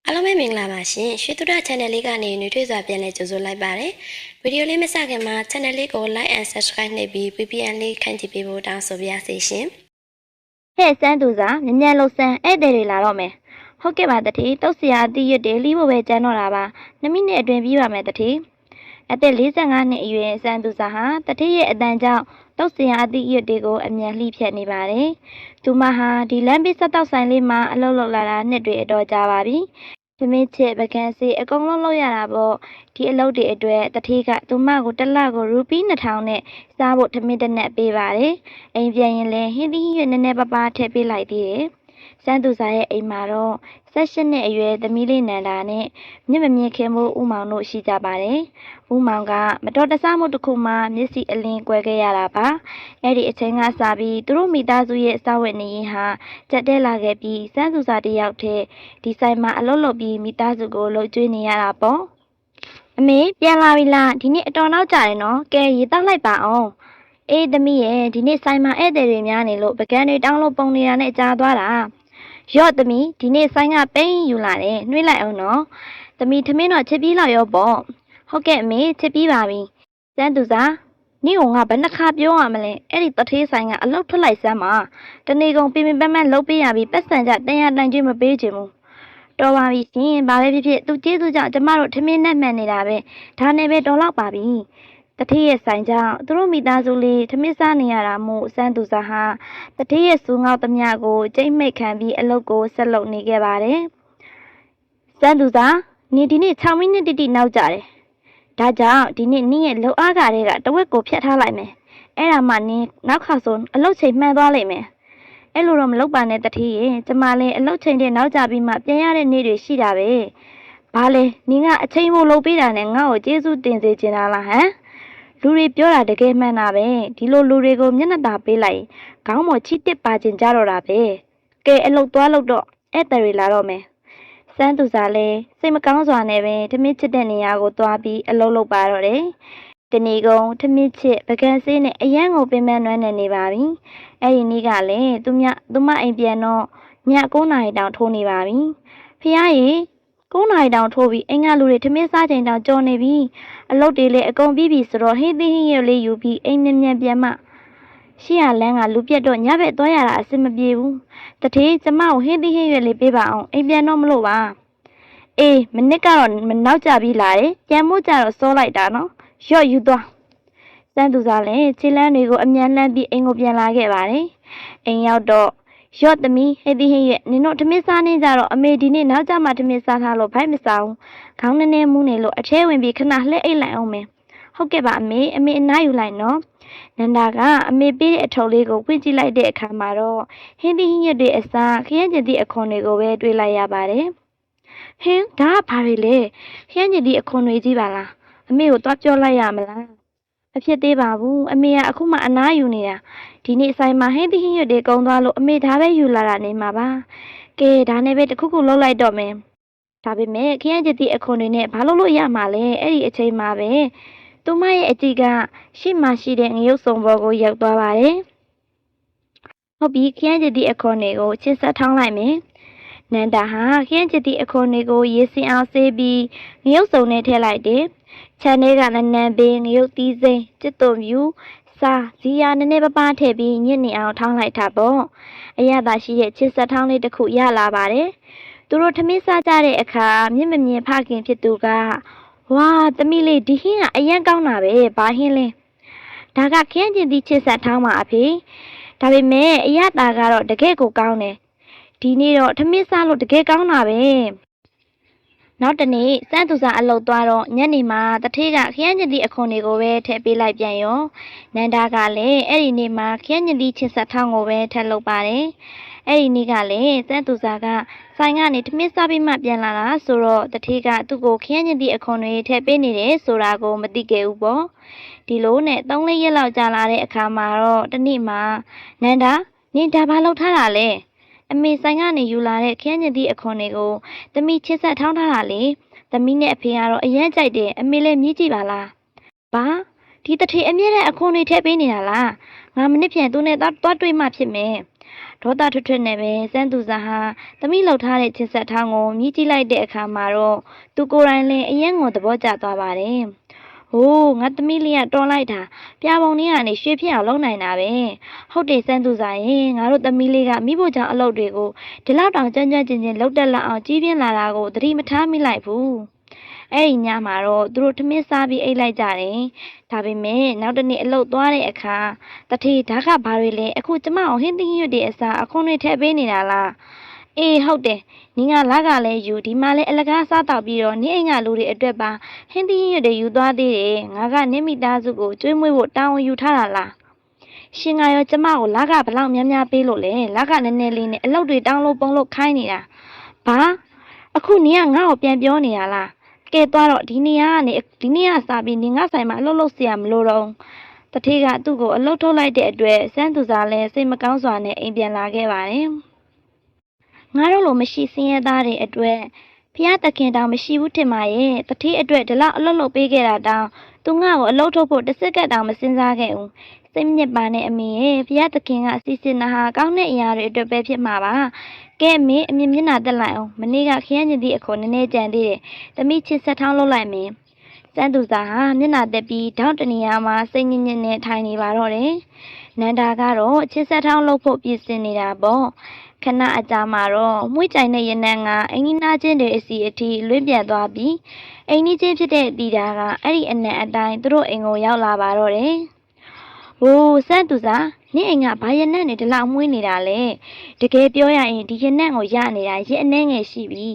အားလုံးပဲမင်္ဂလာပါရှင်ရွှေသူဒ channel လေးကနေနှွေထွေးစွာပြန်လည်ကြိုဆိုလိုက်ပါတယ်ဗီဒီယိုလေးမစခင်မှာ channel လေးကို like and subscribe နှိပ်ပြီး VPN လေးခန့်ကြည့်ပေးဖို့တောင်းဆိုပါရစေရှင်ဟဲ့စမ်းသူစားမြ мян လို့စမ်းဧည့်သည်တွေလာတော့မယ်ဟုတ်ကဲ့ပါတတိတုတ်ဆရာအတိရွတ်တယ်လီးဖို့ပဲကြမ်းတော့တာပါ2မိနစ်အတွင်းပြီးပါမယ်တတိအသက်45နှစ်အရွယ်စမ်းသူစားဟာတတိရဲ့အတန်ကြောင့်တုတ်ဆရာအတိရွတ်တွေကိုအမြန်လှိဖြတ်နေပါတယ်သူမဟာဒီလမ်းဘေးဆက်တောက်ဆိုင်လေးမှာအလုပ်လုပ်လာတာနှစ်တွေအတော်ကြာပါပြီသမီးချစ်ဗကန်စီအကုန်လုံးလုပ်ရတာပေါ့ဒီအလုပ်တွေအတွက်တတိကသူမကိုတစ်လကိုရူပီ2000နဲ့စားဖို့သမီးတစ်နက်ပေးပါတယ်အိမ်ပြန်ရင်လည်းဟင်းသီးရွက်နည်းနည်းပါးပါးထည့်ပေးလိုက်သေးတယ်စန်းသူစားရဲ့အိမ်မှာတော့18နှစ်အရွယ်သမီးလေးနန္ဒာနဲ့မြင့်မမြင့်ခင်မို့ဦးမောင်တို့ရှိကြပါတယ်ဦးမောင်ကမတော်တဆမှုတစ်ခုမှမျက်စိအလင်းကွဲခဲ့ရတာပါအဲ့ဒီအချိန်ကစပြီးသူတို့မိသားစုရဲ့စာဝတ်နေရင်ဟာကြက်တဲလာခဲ့ပြီးစန်းသူစားတစ်ယောက်တည်းဒီဆိုင်မှာအလုပ်လုပ်ပြီးမိသားစုကိုလှုပ်ကြွေးနေရတာပေါ့အမေပြန်လာပြီလားဒီနေ့အတော်နောက်ကြတယ်နော်ကဲရေတောက်လိုက်ပါအောင်အေးသမီးရဲ့ဒီနေ့ဆိုင်မှာဧည့်သည်တွေများနေလို့ပကံတွေတောင်းလို့ပုံနေတာနဲ့ကြားသွားတာရော့သမီးဒီနေ့ဆိုင်ကပိန်းယူလာတယ်နှွေးလိုက်အောင်နော်သမီးထမင်းတော့ချက်ပြီးလောက်ရောပေါ့ဟုတ်ကဲ့အမေချက်ပြီးပါပြီစမ်းသူစားနေ့ကဘယ်နှခါပြောရမလဲအဲ့ဒီတထေးဆိုင်ကအလောက်ထွက်လိုက်စမ်းပါတနေ့ကုန်ပြင်းပန်းပန်းလုပ်ပေးရပြီးပတ်စံကြတန်ရတန်ကျွေးမပေးချင်ဘူးတော်ပါပြီရှင်ဘာပဲဖြစ်ဖြစ်သူကျေးဇူးကြောင့်ကျမတို့ထမင်းနဲ့မှန်နေတာပဲဒါနဲ့ပဲတော်လောက်ပါပြီတထေးရဲ့ဆိုင်ကြောင့်သူတို့မိသားစုလေးထမင်းစားနေရတာမို့စန်းသူစားဟာတထေးရဲ့စူးငေါသမျှကိုကြိတ်မိတ်ခံပြီးအလုပ်ကိုဆက်လုပ်နေခဲ့ပါတယ်စန်းသူစားနေဒီနေ့6မိနစ်တိတိနောက်ကြတယ်ဒါကြောင့်ဒီနေ့နင်းရဲ့လှုပ်အားကတွေကတဝက်ကိုဖြတ်ထားလိုက်မယ်အဲ့ဒါမှနင်းနောက်ခါဆိုအလုပ်ချိန်မှန်သွားလိမ့်မယ်အဲ့လိုတော့မလုပ်ပါနဲ့တထေးရဲ့ကျမလည်းအလုပ်ချိန်တဲ့နောက်ကြပြီးမှပြန်ရတဲ့နေ့တွေရှိတာပဲဘာလဲနင်းကအချိန်မို့လုပ်ပေးတာနဲ့ငါ့ကိုကျေးဇူးတင်စေချင်တာလားဟမ်လူတွေပြောတာတကယ်မှန်တာပဲဒီလိုလူတွေကိုမျက်နှာသာပေးလိုက်ခေါင်းပေါ်ချစ်တစ်ပါခြင်းကြတော့တာပဲကဲအလုပ်သွားလို့တော့ဧည့်သည်တွေလာတော့မယ်စန်းသူစားလဲစိတ်မကောင်းစွာနဲ့ပဲထမင်းချစ်တဲ့နေရာကိုသွားပြီးအလုပ်လုပ်ပါတော့တယ်တဏီကုံထမင်းချစ်ပကံဆေးနဲ့အရန်ကိုပင်ပန်းနွမ်းနေပါပြီအဲ့ဒီနေ့ကလည်းသူမအိမ်ပြန်တော့ည9နာရီတောင်ထိုးနေပါပြီဖះရေ9နာရီတောင်ထိုးပြီးအင်္ဂါလူတွေထမင်းစားချိန်တောင်ကြော်နေပြီအလုပ်တွေလည်းအကုန်ပြီးပြီဆိုတော့ဟင်းသီးဟင်းရွက်လေးယူပြီးအိမ်မြန်ပြန်မှရှေ့ရလန်းကလူပြတ်တော့ညဘက်သွားရတာအဆင်မပြေဘူးတထေးကျမကိုဟင်းသီးဟင်းရွက်လေးပေးပါအောင်အိမ်ပြန်တော့မလို့ပါအေးမနစ်ကတော့မနောက်ကြပြီလာတယ်ပြန်မို့ကြတော့စောလိုက်တာနော်ရော့ယူသွားစန်းသူစားလည်းခြေလမ်းတွေကိုအမြန်လန်းပြီးအိမ်ကိုပြန်လာခဲ့ပါတယ်အိမ်ရောက်တော့ရော့သမီးဟဲ့ဒီဟဲ့ရဲ့နင်တို့ထမင်းစားနေကြတော့အမေဒီနေ့နောက်ကြမှာထမင်းစားထားလို့ဖိုက်မစားဘူးခေါင်းနည်းနည်းမူးနေလို့အထဲဝင်ပြီးခဏလှည့်အိတ်လိုက်အောင်မယ်ဟုတ်ကဲ့ပါအမေအနားယူလိုက်နော်နန္ဒာကအမေပေးတဲ့အထုပ်လေးကိုဖွင့်ကြည့်လိုက်တဲ့အခါမှာတော့ဟင်းသီးဟင်းရွက်တွေအစားခရမ်းကျင်သည့်အခွန်တွေကိုပဲတွေ့လိုက်ရပါတယ်ဟင်းဒါကဘာတွေလဲခရမ်းကျင်သည့်အခွန်တွေကြီးပါလားအမေကိုသွားပြောလိုက်ရမလားမဖြစ်သေးပါဘူးအမေကအခုမှအနားယူနေတာဒီနေ့ဆိုင်မှာဟင်းသီးဟင်းရွက်တွေကုန်သွားလို့အမေဒါပဲယူလာတာနေမှာပါကဲဒါနဲ့ပဲတခုခုလုပ်လိုက်တော့မယ်ဒါပေမဲ့ခရမ်းကျင်သည့်အခွန်တွေနဲ့ဘာလို့ရမှာလဲအဲ့ဒီအချိန်မှာပဲသူမရဲ့အကြည့်ကရှေ့မှာရှိတဲ့ငရုတ်စုံဘောကိုရောက်သွားပါတယ်ဟုတ်ပြီခရမ်းကျင်သည့်အခွန်တွေကိုချစ်ဆက်ထောင်းလိုက်မယ်နန္ဒာဟာခရမ်းကျင်သည့်အခွန်တွေကိုရေစင်အောင်ဆေးပြီးငရုတ်စုံနဲ့ထည့်လိုက်တယ်ခြံထဲကနန်းပင်ငရုတ်သီးစိမ်းကျစ်သွမြူစာဇီယာနည်းနည်းပါးပါးထည့်ပြီးညစ်နေအောင်ထောင်းလိုက်တာပေါ့အရသာရှိတဲ့ချစ်ဆက်ထောင်းလေးတစ်ခုရလာပါတယ်သူတို့ထမင်းစားကြတဲ့အခါမြင့်မမြင်ဖခင်ဖြစ်သူကဝါသမီးလေးဒီဟင်းကအရန်ကောင်းတာပဲဘာဟင်းလဲဒါကခင်းကျင်သည့်ချစ်ဆက်ထောင်းပါအဖေဒါပေမဲ့အရသာကတော့တကယ်ကိုကောင်းတယ်ဒီနေ့တော့ထမင်းစားလို့တကယ်ကောင်းတာပဲနောက်တနေ့စန်းသူစားအလုပ်သွားတော့ညနေမှာတထေးကခရမ်းကျင်သည့်အခွန်တွေကိုပဲထည့်ပေးလိုက်ပြန်ရောနန္ဒာကလည်းအဲ့ဒီနေ့မှာခရမ်းကျင်သည့်ချစ်ဆက်ထောင်းကိုပဲထည့်လုပ်ပါတယ်အဲ့ဒီနေ့ကလည်းစန်းသူစားကဆိုင်ကနေထမင်းစားပြီးမှပြန်လာတာဆိုတော့တထေးကသူ့ကိုခရမ်းကျင်သည့်အခွန်တွေထည့်ပေးနေတယ်ဆိုတာကိုမသိခဲ့ဘူးပေါ့ဒီလိုနဲ့3-4ရက်လောက်ကြာလာတဲ့အခါမှာတော့တနေ့မှာနန္ဒာနင်ဒါဘာလုပ်ထားတာလဲအမေဆိုင်ကနေယူလာတဲ့ခရမ်းကျင်သည့်အခွန်တွေကိုသမီးချစ်ဆက်ထောင်းထားတာလေသမီးနဲ့အဖေကတော့အရန်ကြိုက်တယ်အမေလည်းမြည်ကြည့်ပါလားဘာဒီတထေအမြဲတမ်းအခွန်တွေထည့်ပေးနေတာလားငါမနစ်ဖြန်သူနဲ့သွားတွေ့မှဖြစ်မယ် ဒေါသထွတ်ထွတ်နဲ့ပဲစန်းသူစားဟာသမီးလှုပ်ထားတဲ့ချစ်ဆက်ထောင်းကိုမြည်ကြည့်လိုက်တဲ့အခါမှာတော့သူကိုယ်တိုင်လည်းအရင်ကိုသဘောကျသွားပါတယ်။ဟိုးငါသမီးလေးကတော်လိုက်တာပြာပုံလေးကနေရွှေဖြစ်အောင်လုပ်နိုင်တာပဲ။ဟုတ်တယ်စန်းသူစားရင်ငါတို့သမီးလေးကမိဖို့ကြောင့်အလုပ်တွေကိုဒီလောက်တောင်ကြမ်းကြမ်းကျင်ကျင်လုပ်တတ်လောက်အောင်ကြီးပြင်းလာတာကိုသတိမထားမိလိုက်ဘူး။အဲ့ဒီညမှာတော့သူတို့ထမင်းစားပြီးအိတ်လိုက်ကြတယ်။ဒါပေမဲ့နောက်တစ်နေ့အလုပ်သွားတဲ့အခါတထေဓာတ်ကဘာတွေလဲအခုကျမအောင်ဟင်းသီးရွက်တွေအစားအခွန်တွေထည့်ပေးနေတာလား။အေးဟုတ်တယ်။နင်ကလကလည်းယူဒီမှာလည်းအလကားစားတော့ပြီးတော့နင်အိမ်ကလူတွေအတွက်ပါဟင်းသီးရွက်တွေယူသွားသေးတယ်။ငါကနင်မိသားစုကိုကျွေးမွေးဖို့တာဝန်ယူထားတာလား။ရှင်ကရောကျမကိုလကဘလောက်များများပေးလို့လဲ။လကနည်းနည်းလေးနဲ့အလုပ်တွေတောင်းလို့ပုံလို့ခိုင်းနေတာ။ဘာအခုနင်ကငါ့ကိုပြန်ပြောနေတာလား။ကဲသွားတော့ဒီနေ့ကစားပြီးနင်ငါဆိုင်မှာအလုပ်လုပ်เสียမလို့တော့တထေးကသူ့ကိုအလုပ်ထုတ်လိုက်တဲ့အတွက်စန်းသူစားလည်းစိတ်မကောင်းစွာနဲ့အိမ်ပြန်လာခဲ့ပါတယ်ငါတို့လိုမရှိစင်းရဲသားတွေအတွက်ဖျားသခင်တောင်မရှိဘူးထင်ပါရဲ့တထေးအတွက်ဒီလောက်အလုပ်လုပ်ပေးခဲ့တာတောင်သူငါ့ကိုအလုပ်ထုတ်ဖို့တစ်စက္ကန့်တောင်မစင်စားခဲ့ဘူးစိတ်ညစ်ပါနဲ့အမေရဲ့ဖျားသခင်ကစီစဉ်တာဟာကောင်းတဲ့အရာတွေအတွက်ပဲဖြစ်မှာပါကဲမေအမြင်မျက်နှာတက်လိုက်အောင်မနေ့ကခရမ်းညင်သည့်အခေါ်နည်းနည်းကြံသေးတယ်သမီးချစ်ဆက်ထောင်းလုပ်လိုက်မယ်စန်းသူစားဟာမျက်နှာတက်ပြီးထောင်းတနေရာမှာစိတ်ညစ်ညစ်နဲ့ထိုင်နေပါတော့တယ်နန္ဒာကတော့ချစ်ဆက်ထောင်းလုပ်ဖို့ပြင်ဆင်နေတာပေါ့ခဏအကြာမှာတော့မွှေးကြိုင်တဲ့ရနန်းကအင်းကြီးနာချင်းတွေအစီအထိလွင့်ပြတ်သွားပြီးအင်းကြီးချင်းဖြစ်တဲ့တီတာကအဲ့ဒီအနံအတိုင်းသူတို့အိမ်ကိုရောက်လာပါတော့တယ်ဟိုးစန်းသူစားနင့်အိမ်ကဘာရနံ့နေဒီလောက်မွှေးနေတာလဲတကယ်ပြောရရင်ဒီရနံ့ကိုရနေတာရအနှဲငယ်ရှိပြီ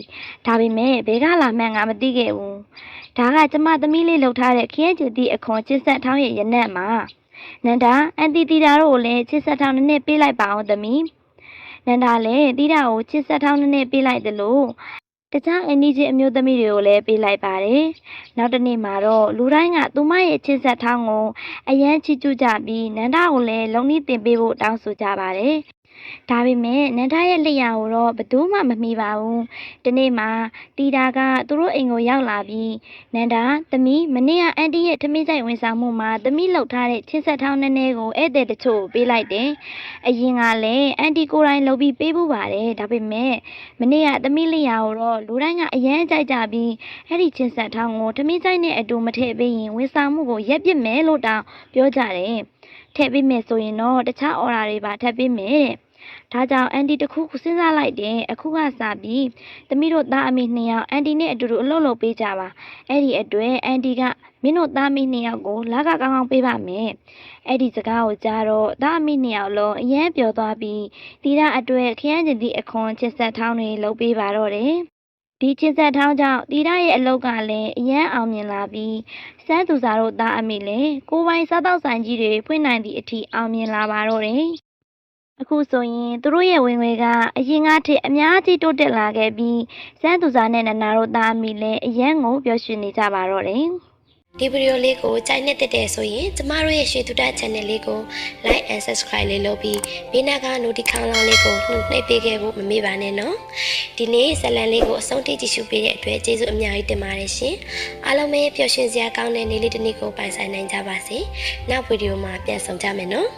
ဒါပေမဲ့ဘယ်ကလာမှန်းငါမသိခဲ့ဘူးဒါကကျမသမီးလေးလှုပ်ထားတဲ့ခရမ်းကျူတီအခွန်ချစ်ဆက်ထောင်းရဲ့ရနံ့မှာနန္ဒာအန်တီတီတာတို့ကိုလည်းချစ်ဆက်ထောင်းနဲ့ပေးလိုက်ပါအောင်သမီးနန္ဒာလည်းတီတာကိုချစ်ဆက်ထောင်းနဲ့ပေးလိုက်တယ်လို့တခြားအင်းကြီးချင်းအမျိုးသမီးတွေကိုလည်းပေးလိုက်ပါတယ်နောက်တစ်နေ့မှာတော့လူတိုင်းကသူမရဲ့ချစ်ဆက်ထောင်းကိုအရန်ချီကျူးကြပြီးနန္ဒာကိုလည်းလုံနီးတင်ပေးဖို့တောင်းဆိုကြပါတယ်ဒါပေမဲ့နန္ဒာရဲ့လက်ရာကိုတော့ဘယ်သူမှမမီပါဘူးဒီနေ့မှာတီတာကသူတို့အိမ်ကိုရောက်လာပြီးနန္ဒာသမီးမနေ့ကအန်တီရဲ့ထမင်းဆိုင်ဝန်ဆောင်မှုမှာသမီးလှုပ်ထားတဲ့ချစ်ဆက်ထောင်းနည်းနည်းကိုဧည့်သည်တချို့ပေးလိုက်တယ်အရင်ကလည်းအန်တီကိုယ်တိုင်လုပ်ပြီးပေးဖို့ပါတယ်ဒါပေမဲ့မနေ့ကသမီးလက်ရာကိုတော့လူတိုင်းကအရန်ကြိုက်ကြပြီးအဲ့ဒီချစ်ဆက်ထောင်းကိုထမင်းဆိုင်နဲ့အတူမထည့်ပေးရင်ဝန်ဆောင်မှုကိုရက်ပစ်မယ်လို့တောင်ပြောကြတယ်ထည့်ပေးမယ်ဆိုရင်တော့တခြားအော်ဒါတွေပါထည့်ပေးမယ်တဲ့ဒါကြောင့်အန်တီတခုခုစဉ်းစားလိုက်တယ်အခုကစပြီးသမီးတို့သားအမေနှစ်ယောက်အန်တီနဲ့အတူတူအလုပ်လုပ်ပေးကြပါအဲ့ဒီအတွက်အန်တီကမင်းတို့သားအမေနှစ်ယောက်ကိုလကကောင်းကောင်းပေးပါမယ်အဲ့ဒီစကားကိုကြားတော့သားအမေနှစ်ယောက်လုံးအယမ်းပျော်သွားပြီးတီရအတွက်ခရမ်းကျင်သည့်အခွန်ချစ်ဆက်ထောင်းတွေလုပ်ပေးပါတော့တယ်ဒီချစ်ဆက်ထောင်းကြောင့်တီရရဲ့အလုပ်ကလည်းအယမ်းအောင်မြင်လာပြီးစန်းသူစားတို့သားအမေလည်းကိုယ်ပိုင်စားတောက်ဆိုင်ကြီးတွေဖွင့်နိုင်သည့်အထိအောင်မြင်လာပါတော့တယ်အခုဆိုရင်သူတို့ရဲ့ဝင်ငွေကအရင်ကထက်အများကြီးတိုးတက်လာခဲ့ပြီးစန်းသူစားနဲ့နန္ဒာတို့သားအမိလည်းအရန်ကိုပျော်ရွှင်နေကြပါတော့တယ်ဒီဗီဒီယိုလေးကိုကြိုက်နေတဲ့ဆိုရင်ကျမတို့ရဲ့ရွှေတူတာ channel လေးကို like and subscribe လေးလုပ်ပြီးဘေးနားက notification လောင်းလေးကိုနှိပ်ပေးခဲ့ဖို့မမေ့ပါနဲ့နော်ဒီနေ့ဇလန်လေးကိုအဆုံးထိကြည့်ရှုပေးတဲ့အတွက်ကျေးဇူးအများကြီးတင်ပါတယ်ရှင်အားလုံးပဲပျော်ရွှင်စရာကောင်းတဲ့နေ့လေးတစ်နေ့ကိုပိုင်ဆိုင်နိုင်ကြပါစေနောက်ဗီဒီယိုမှာပြန်ဆောင်ကြမယ်နော်